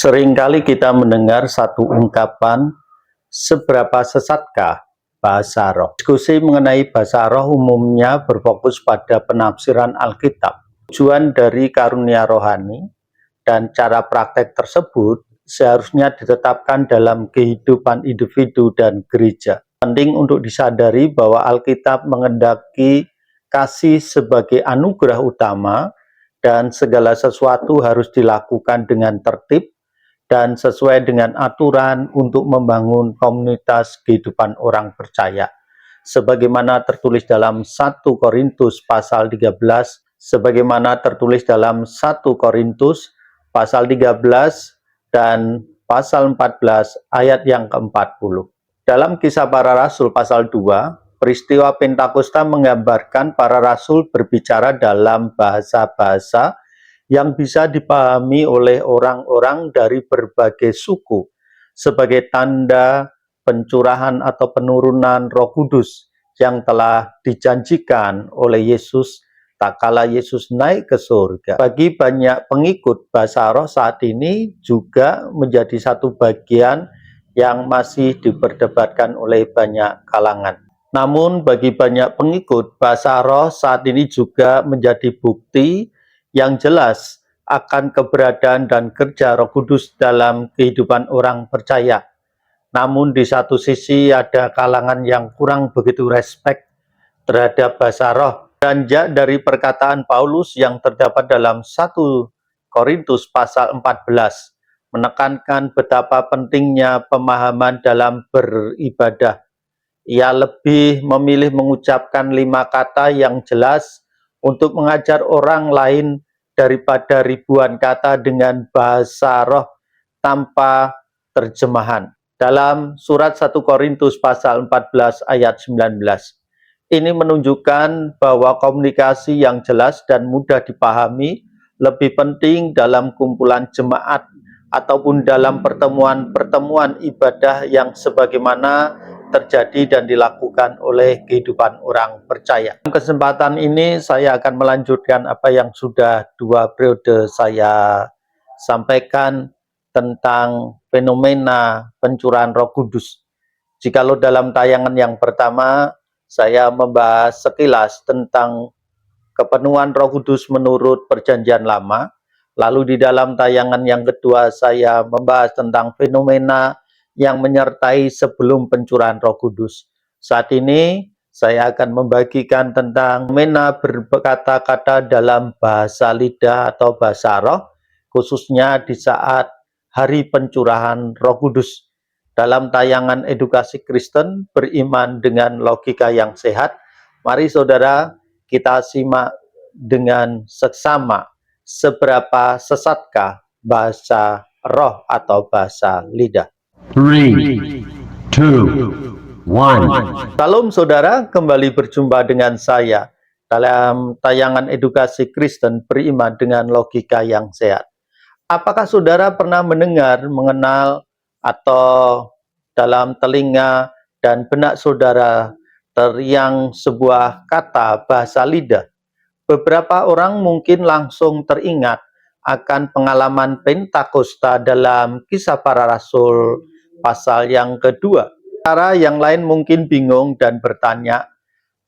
Seringkali kita mendengar satu ungkapan, seberapa sesatkah bahasa roh? Diskusi mengenai bahasa roh umumnya berfokus pada penafsiran Alkitab. Tujuan dari karunia rohani dan cara praktek tersebut seharusnya ditetapkan dalam kehidupan individu dan gereja. Penting untuk disadari bahwa Alkitab mengendaki kasih sebagai anugerah utama dan segala sesuatu harus dilakukan dengan tertib dan sesuai dengan aturan untuk membangun komunitas kehidupan orang percaya. Sebagaimana tertulis dalam 1 Korintus pasal 13, sebagaimana tertulis dalam 1 Korintus pasal 13 dan pasal 14 ayat yang ke-40. Dalam Kisah Para Rasul pasal 2, peristiwa Pentakosta menggambarkan para rasul berbicara dalam bahasa-bahasa yang bisa dipahami oleh orang-orang dari berbagai suku sebagai tanda pencurahan atau penurunan Roh Kudus yang telah dijanjikan oleh Yesus tak kala Yesus naik ke surga. Bagi banyak pengikut bahasa roh saat ini juga menjadi satu bagian yang masih diperdebatkan oleh banyak kalangan. Namun bagi banyak pengikut bahasa roh saat ini juga menjadi bukti yang jelas akan keberadaan dan kerja Roh Kudus dalam kehidupan orang percaya. Namun di satu sisi ada kalangan yang kurang begitu respek terhadap bahasa roh. Beranjak dari perkataan Paulus yang terdapat dalam 1 Korintus pasal 14 menekankan betapa pentingnya pemahaman dalam beribadah. Ia lebih memilih mengucapkan 5 kata yang jelas untuk mengajar orang lain daripada ribuan kata dengan bahasa roh tanpa terjemahan. Dalam surat 1 Korintus pasal 14 ayat 19. Ini menunjukkan bahwa komunikasi yang jelas dan mudah dipahami lebih penting dalam kumpulan jemaat ataupun dalam pertemuan-pertemuan ibadah yang sebagaimana terjadi dan dilakukan oleh kehidupan orang percaya. Dalam kesempatan ini saya akan melanjutkan apa yang sudah 2 periode saya sampaikan tentang fenomena pencurahan Roh Kudus. Jikalau dalam tayangan yang pertama saya membahas sekilas tentang kepenuhan Roh Kudus menurut Perjanjian Lama, lalu di dalam tayangan yang kedua saya membahas tentang fenomena yang menyertai sebelum pencurahan Roh Kudus. Saat ini saya akan membagikan tentang fenomena berkata-kata dalam bahasa lidah atau bahasa roh, khususnya di saat hari pencurahan Roh Kudus. Dalam tayangan edukasi Kristen beriman dengan logika yang sehat, mari saudara kita simak dengan seksama seberapa sesatkah bahasa roh atau bahasa lidah. 3, 2, 1. Salam saudara, kembali berjumpa dengan saya dalam tayangan edukasi Kristen beriman dengan logika yang sehat. Apakah saudara pernah mendengar, mengenal, atau dalam telinga dan benak saudara teriang sebuah kata bahasa lidah? Beberapa orang mungkin langsung teringat akan pengalaman Pentakosta dalam Kisah Para Rasul pasal yang kedua. Cara yang lain mungkin bingung dan bertanya,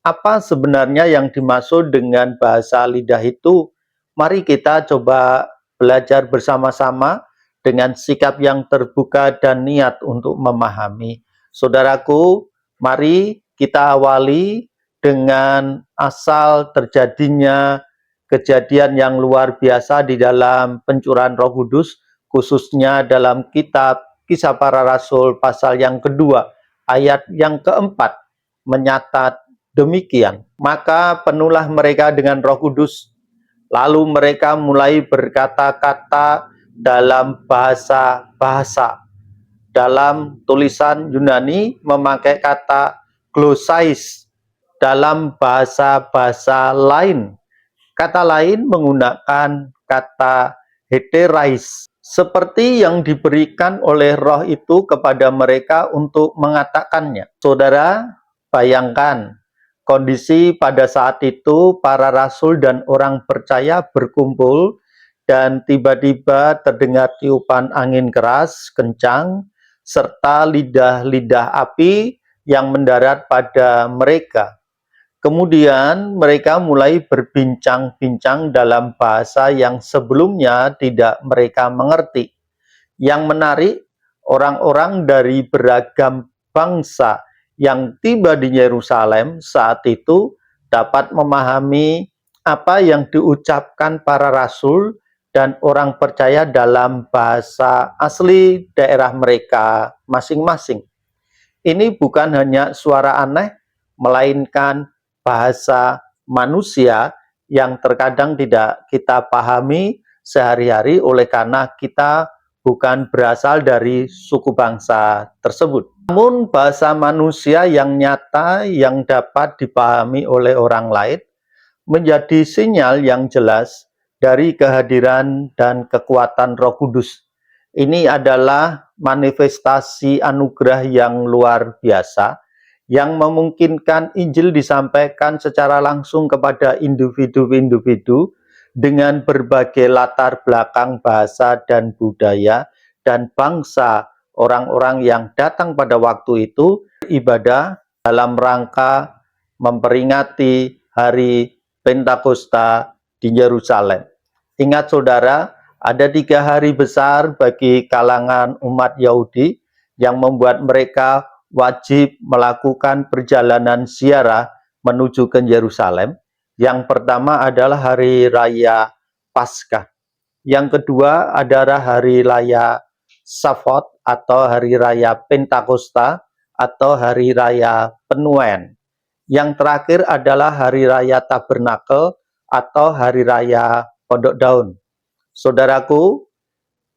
apa sebenarnya yang dimaksud dengan bahasa lidah itu? Mari kita coba belajar bersama-sama dengan sikap yang terbuka dan niat untuk memahami. Saudaraku, mari kita awali dengan asal terjadinya kejadian yang luar biasa di dalam pencurahan Roh Kudus, khususnya dalam kitab Kisah Para Rasul pasal yang kedua, ayat yang keempat, menyatat demikian. Maka penuhlah mereka dengan Roh Kudus, lalu mereka mulai berkata-kata dalam bahasa-bahasa. Dalam tulisan Yunani memakai kata glosais, dalam bahasa-bahasa lain. Kata lain menggunakan kata heterais, seperti yang diberikan oleh roh itu kepada mereka untuk mengatakannya. Saudara, bayangkan kondisi pada saat itu para rasul dan orang percaya berkumpul dan tiba-tiba terdengar tiupan angin keras, kencang, serta lidah-lidah api yang mendarat pada mereka. Kemudian mereka mulai berbincang-bincang dalam bahasa yang sebelumnya tidak mereka mengerti. Yang menarik, orang-orang dari beragam bangsa yang tiba di Yerusalem saat itu dapat memahami apa yang diucapkan para rasul dan orang percaya dalam bahasa asli daerah mereka masing-masing. Ini bukan hanya suara aneh, melainkan bahasa manusia yang terkadang tidak kita pahami sehari-hari oleh karena kita bukan berasal dari suku bangsa tersebut. Namun bahasa manusia yang nyata yang dapat dipahami oleh orang lain menjadi sinyal yang jelas dari kehadiran dan kekuatan Roh Kudus. Ini adalah manifestasi anugerah yang luar biasa yang memungkinkan Injil disampaikan secara langsung kepada individu-individu dengan berbagai latar belakang bahasa dan budaya dan bangsa orang-orang yang datang pada waktu itu beribadah dalam rangka memperingati hari Pentakosta di Yerusalem. Ingat saudara, ada 3 hari besar bagi kalangan umat Yahudi yang membuat mereka wajib melakukan perjalanan ziarah menuju ke Yerusalem. Yang pertama adalah hari raya Paskah. Yang kedua adalah hari raya Shavuot atau hari raya Pentakosta atau hari raya Penuaian. Yang terakhir adalah hari raya Tabernakel atau hari raya Pondok Daun. Saudaraku,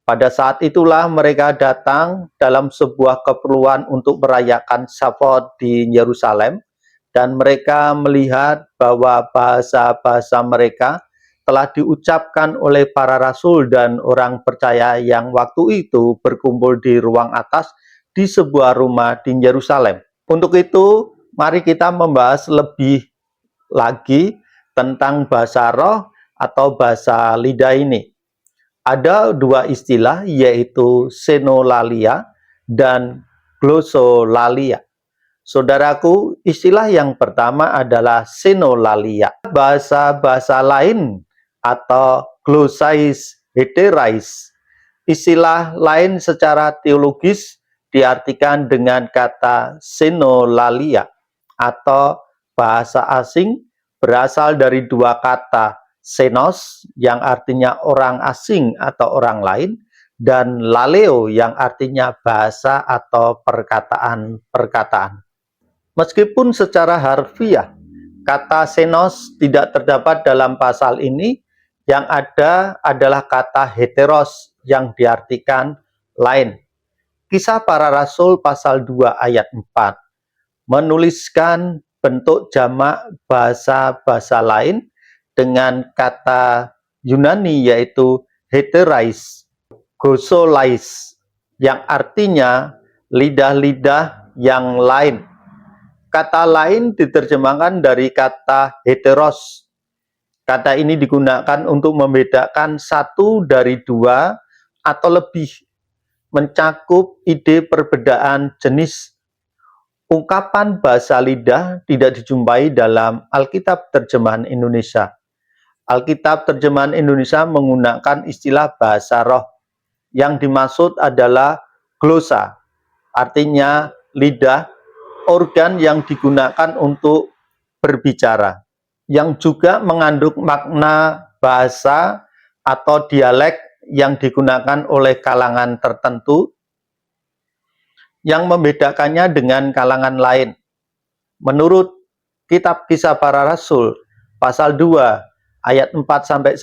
pada saat itulah mereka datang dalam sebuah keperluan untuk merayakan Shavuot di Yerusalem, dan mereka melihat bahwa bahasa-bahasa mereka telah diucapkan oleh para rasul dan orang percaya yang waktu itu berkumpul di ruang atas di sebuah rumah di Yerusalem. Untuk itu, mari kita membahas lebih lagi tentang bahasa roh atau bahasa lidah ini. Ada 2 istilah, yaitu senolalia dan glosolalia. Saudaraku, istilah yang pertama adalah senolalia. Bahasa-bahasa lain atau glosais heterais. Istilah lain secara teologis diartikan dengan kata senolalia atau bahasa asing berasal dari 2 kata, xenos yang artinya orang asing atau orang lain, dan laleo yang artinya bahasa atau perkataan-perkataan. Meskipun secara harfiah kata xenos tidak terdapat dalam pasal ini, yang ada adalah kata heteros yang diartikan lain. Kisah Para Rasul pasal 2 ayat 4 menuliskan bentuk jamak bahasa-bahasa lain dengan kata Yunani yaitu heterais, glosolais, yang artinya lidah-lidah yang lain. Kata lain diterjemahkan dari kata heteros. Kata ini digunakan untuk membedakan 1 dari 2 atau lebih, mencakup ide perbedaan jenis. Ungkapan bahasa lidah tidak dijumpai dalam Alkitab Terjemahan Indonesia. Alkitab Terjemahan Indonesia menggunakan istilah bahasa roh. Yang dimaksud adalah glosa, artinya lidah, organ yang digunakan untuk berbicara, yang juga mengandung makna bahasa atau dialek yang digunakan oleh kalangan tertentu, yang membedakannya dengan kalangan lain. Menurut Kitab Kisah Para Rasul, pasal 2, ayat 4-11,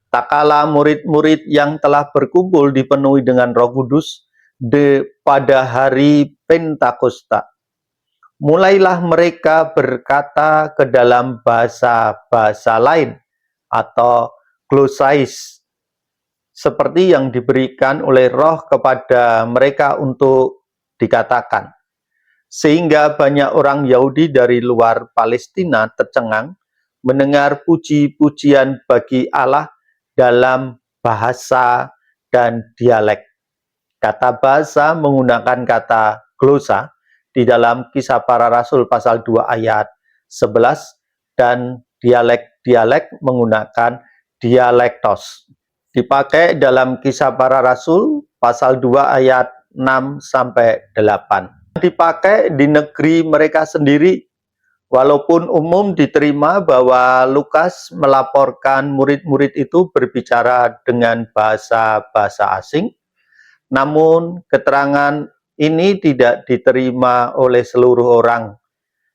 tak kala murid-murid yang telah berkumpul dipenuhi dengan Roh Kudus pada hari Pentakosta, mulailah mereka berkata ke dalam bahasa-bahasa lain atau glosais, seperti yang diberikan oleh Roh kepada mereka untuk dikatakan. Sehingga banyak orang Yahudi dari luar Palestina tercengang mendengar puji-pujian bagi Allah dalam bahasa dan dialek. Kata bahasa menggunakan kata glosa di dalam Kisah Para Rasul pasal 2 ayat 11 dan dialek-dialek menggunakan dialektos. Dipakai dalam Kisah Para Rasul pasal 2 ayat 6 sampai 8. Dipakai di negeri mereka sendiri. Walaupun umum diterima bahwa Lukas melaporkan murid-murid itu berbicara dengan bahasa-bahasa asing, namun keterangan ini tidak diterima oleh seluruh orang.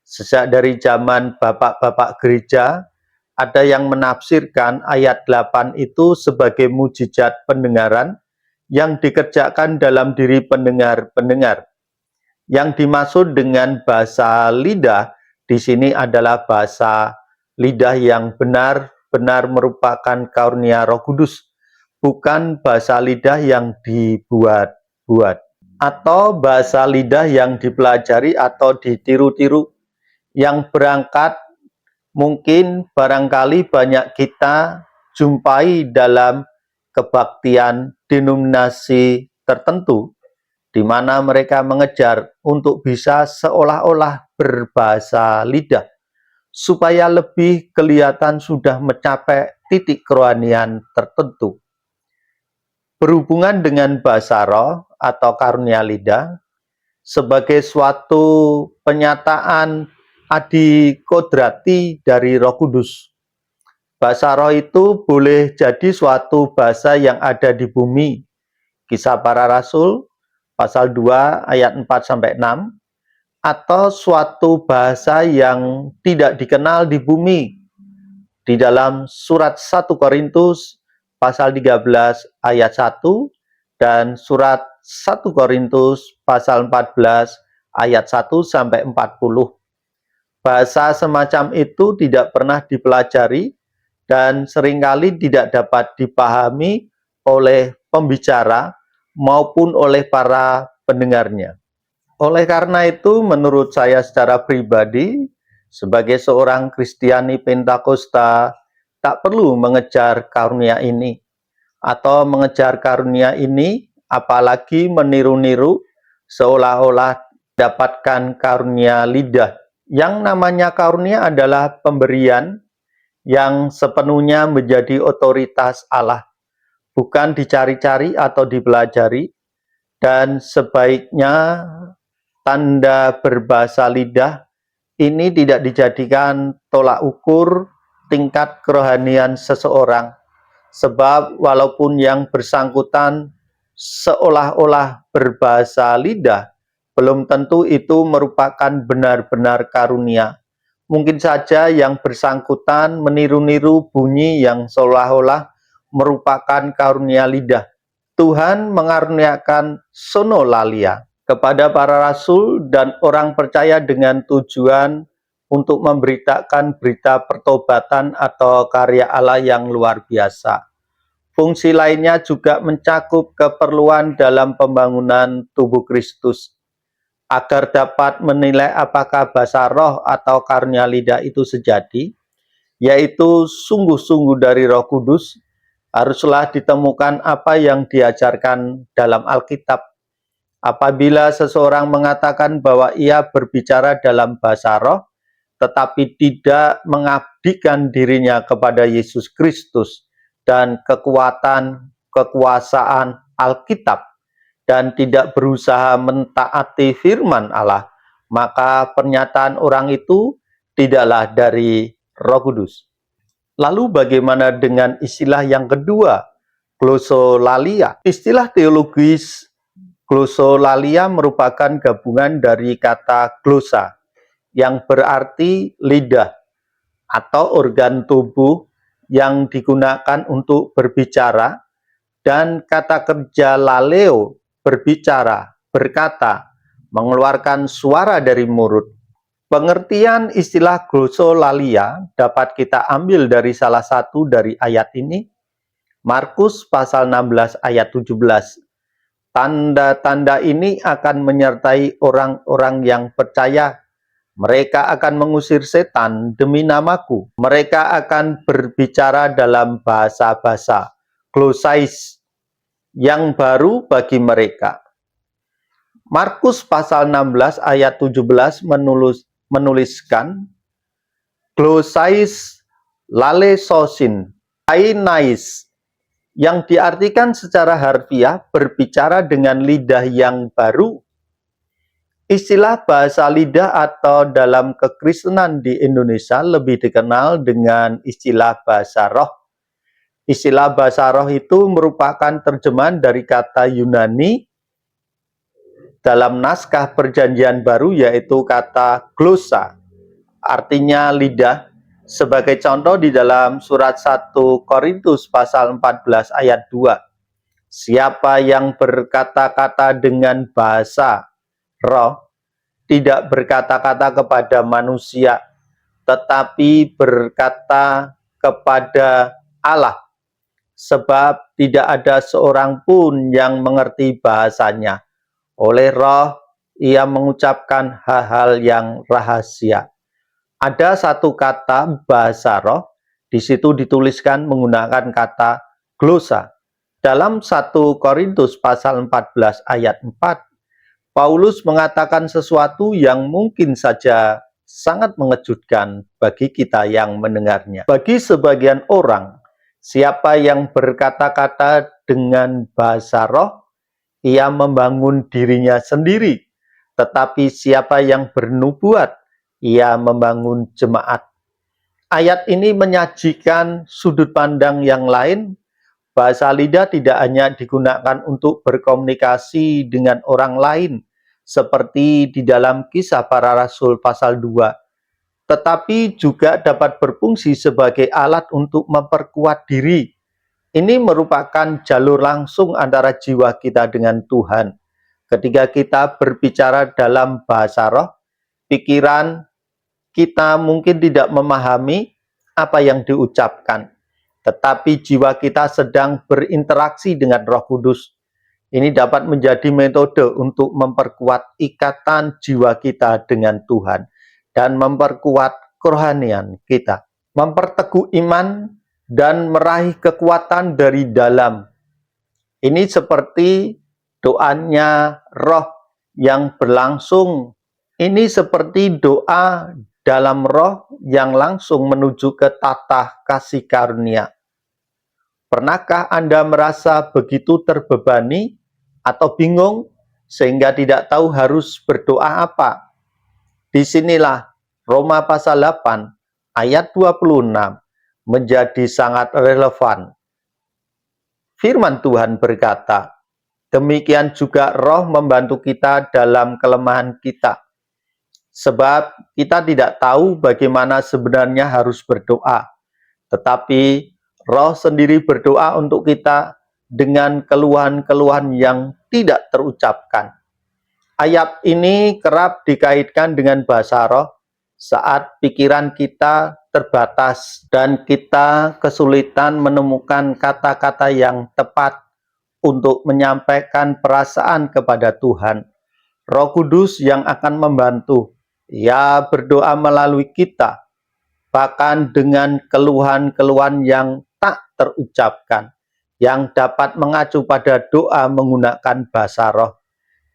Sejak dari zaman bapak-bapak gereja, ada yang menafsirkan ayat 8 itu sebagai mujizat pendengaran yang dikerjakan dalam diri pendengar-pendengar. Yang dimaksud dengan bahasa lidah di sini adalah bahasa lidah yang benar-benar merupakan karunia Roh Kudus, bukan bahasa lidah yang dibuat-buat atau bahasa lidah yang dipelajari atau ditiru-tiru. Yang berangkat mungkin barangkali banyak kita jumpai dalam kebaktian denominasi tertentu, di mana mereka mengejar untuk bisa seolah-olah berbahasa lidah, supaya lebih kelihatan sudah mencapai titik kerohanian tertentu. Berhubungan dengan bahasa roh atau karunia lidah, sebagai suatu penyataan adikodrati dari Roh Kudus. Bahasa roh itu boleh jadi suatu bahasa yang ada di bumi. Kisah Para Rasul pasal 2 ayat 4-6, atau suatu bahasa yang tidak dikenal di bumi. Di dalam surat 1 Korintus pasal 13 ayat 1 dan surat 1 Korintus pasal 14 ayat 1-40. Bahasa semacam itu tidak pernah dipelajari dan seringkali tidak dapat dipahami oleh pembicara maupun oleh para pendengarnya. Oleh karena itu, menurut saya secara pribadi, sebagai seorang Kristiani Pentakosta, tak perlu mengejar karunia ini, atau mengejar karunia ini, apalagi meniru-niru seolah-olah dapatkan karunia lidah. Yang namanya karunia adalah pemberian yang sepenuhnya menjadi otoritas Allah, bukan dicari-cari atau dipelajari, dan sebaiknya tanda berbahasa lidah ini tidak dijadikan tolak ukur tingkat kerohanian seseorang, sebab walaupun yang bersangkutan seolah-olah berbahasa lidah, belum tentu itu merupakan benar-benar karunia. Mungkin saja yang bersangkutan meniru-niru bunyi yang seolah-olah merupakan karunia lidah. Tuhan mengaruniakan sonolalia kepada para rasul dan orang percaya dengan tujuan untuk memberitakan berita pertobatan atau karya Allah yang luar biasa. Fungsi lainnya juga mencakup keperluan dalam pembangunan tubuh Kristus, agar dapat menilai apakah bahasa roh atau karunia lidah itu sejati, yaitu sungguh-sungguh dari Roh Kudus. Haruslah ditemukan apa yang diajarkan dalam Alkitab. Apabila seseorang mengatakan bahwa ia berbicara dalam bahasa roh, tetapi tidak mengabdikan dirinya kepada Yesus Kristus dan kekuasaan Alkitab, dan tidak berusaha mentaati firman Allah, maka pernyataan orang itu tidaklah dari Roh Kudus. Lalu bagaimana dengan istilah yang kedua, glosolalia? Istilah teologis glosolalia merupakan gabungan dari kata glosa, yang berarti lidah atau organ tubuh yang digunakan untuk berbicara, dan kata kerja laleo, berbicara, berkata, mengeluarkan suara dari mulut. Pengertian istilah glosolalia dapat kita ambil dari salah satu dari ayat ini, Markus pasal 16 ayat 17. Tanda-tanda ini akan menyertai orang-orang yang percaya. Mereka akan mengusir setan demi namaku. Mereka akan berbicara dalam bahasa-bahasa. glosais yang baru bagi mereka. Markus pasal 16 ayat 17 menuliskan glosais lalesosin ainais, yang diartikan secara harfiah berbicara dengan lidah yang baru. Istilah bahasa lidah atau dalam kekristenan di Indonesia lebih dikenal dengan istilah bahasa roh. Istilah bahasa roh itu merupakan terjemahan dari kata Yunani dalam naskah Perjanjian Baru, yaitu kata glosa, artinya lidah. Sebagai contoh di dalam surat 1 Korintus pasal 14 ayat 2. Siapa yang berkata-kata dengan bahasa roh tidak berkata-kata kepada manusia, tetapi berkata kepada Allah, sebab tidak ada seorang pun yang mengerti bahasanya. Oleh roh, ia mengucapkan hal-hal yang rahasia. Ada satu kata bahasa roh, di situ dituliskan menggunakan kata glosa. Dalam 1 Korintus pasal 14 ayat 4, Paulus mengatakan sesuatu yang mungkin saja sangat mengejutkan bagi kita yang mendengarnya. Bagi sebagian orang, siapa yang berkata-kata dengan bahasa roh, ia membangun dirinya sendiri. Tetapi siapa yang bernubuat, ia membangun jemaat. Ayat ini menyajikan sudut pandang yang lain. Bahasa lidah tidak hanya digunakan untuk berkomunikasi dengan orang lain, seperti di dalam Kisah Para Rasul pasal 2, tetapi juga dapat berfungsi sebagai alat untuk memperkuat diri. Ini merupakan jalur langsung antara jiwa kita dengan Tuhan. Ketika kita berbicara dalam bahasa roh, pikiran kita mungkin tidak memahami apa yang diucapkan, tetapi jiwa kita sedang berinteraksi dengan Roh Kudus. Ini dapat menjadi metode untuk memperkuat ikatan jiwa kita dengan Tuhan dan memperkuat kerohanian kita, memperteguh iman dan meraih kekuatan dari dalam. Ini seperti doanya roh yang berlangsung. Ini seperti doa dalam roh yang langsung menuju ke tatah kasih karunia. Pernahkah Anda merasa begitu terbebani atau bingung sehingga tidak tahu harus berdoa apa? Disinilah Roma pasal 8 ayat 26 menjadi sangat relevan. Firman Tuhan berkata, demikian juga roh membantu kita dalam kelemahan kita. Sebab kita tidak tahu bagaimana sebenarnya harus berdoa. Tetapi roh sendiri berdoa untuk kita dengan keluhan-keluhan yang tidak terucapkan. Ayat ini kerap dikaitkan dengan bahasa roh saat pikiran kita terbatas dan kita kesulitan menemukan kata-kata yang tepat untuk menyampaikan perasaan kepada Tuhan. Roh Kudus yang akan membantu. Ia berdoa melalui kita, bahkan dengan keluhan-keluhan yang tak terucapkan, yang dapat mengacu pada doa menggunakan bahasa roh.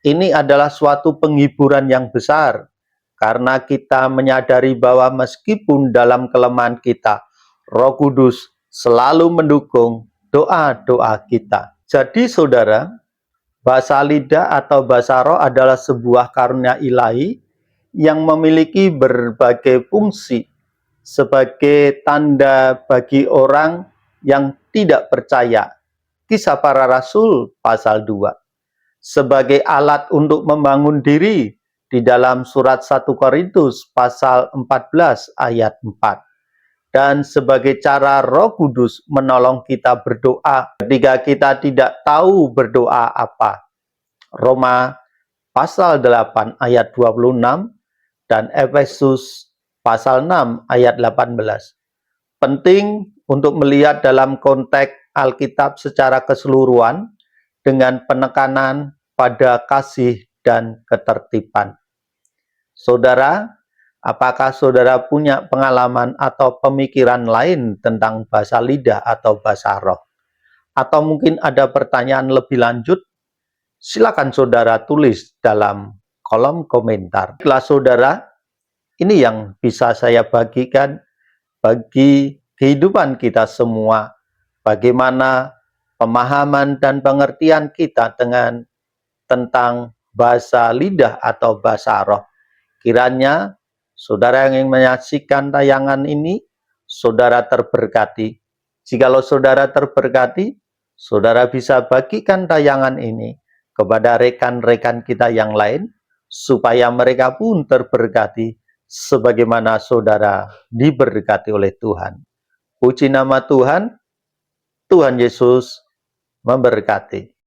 Ini adalah suatu penghiburan yang besar, karena kita menyadari bahwa meskipun dalam kelemahan kita, Roh Kudus selalu mendukung doa-doa kita. Jadi saudara, bahasa lidah atau bahasa roh adalah sebuah karunia ilahi yang memiliki berbagai fungsi sebagai tanda bagi orang yang tidak percaya. Kisah Para Rasul pasal 2. Sebagai alat untuk membangun diri di dalam surat 1 Korintus pasal 14 ayat 4. Dan sebagai cara Roh Kudus menolong kita berdoa ketika kita tidak tahu berdoa apa. Roma pasal 8 ayat 26 dan Efesus pasal 6 ayat 18. Penting untuk melihat dalam konteks Alkitab secara keseluruhan dengan penekanan pada kasih dan ketertiban. Saudara, apakah saudara punya pengalaman atau pemikiran lain tentang bahasa lidah atau bahasa roh? atau mungkin ada pertanyaan lebih lanjut, silakan saudara tulis dalam kolom komentar. Baiklah saudara, ini yang bisa saya bagikan bagi kehidupan kita semua. Bagaimana pemahaman dan pengertian kita tentang bahasa lidah atau bahasa roh. Kiranya saudara yang ingin menyaksikan tayangan ini, saudara terberkati. Jikalau saudara terberkati, saudara bisa bagikan tayangan ini kepada rekan-rekan kita yang lain, supaya mereka pun terberkati sebagaimana saudara diberkati oleh Tuhan. Puji nama Tuhan, Tuhan Yesus memberkati.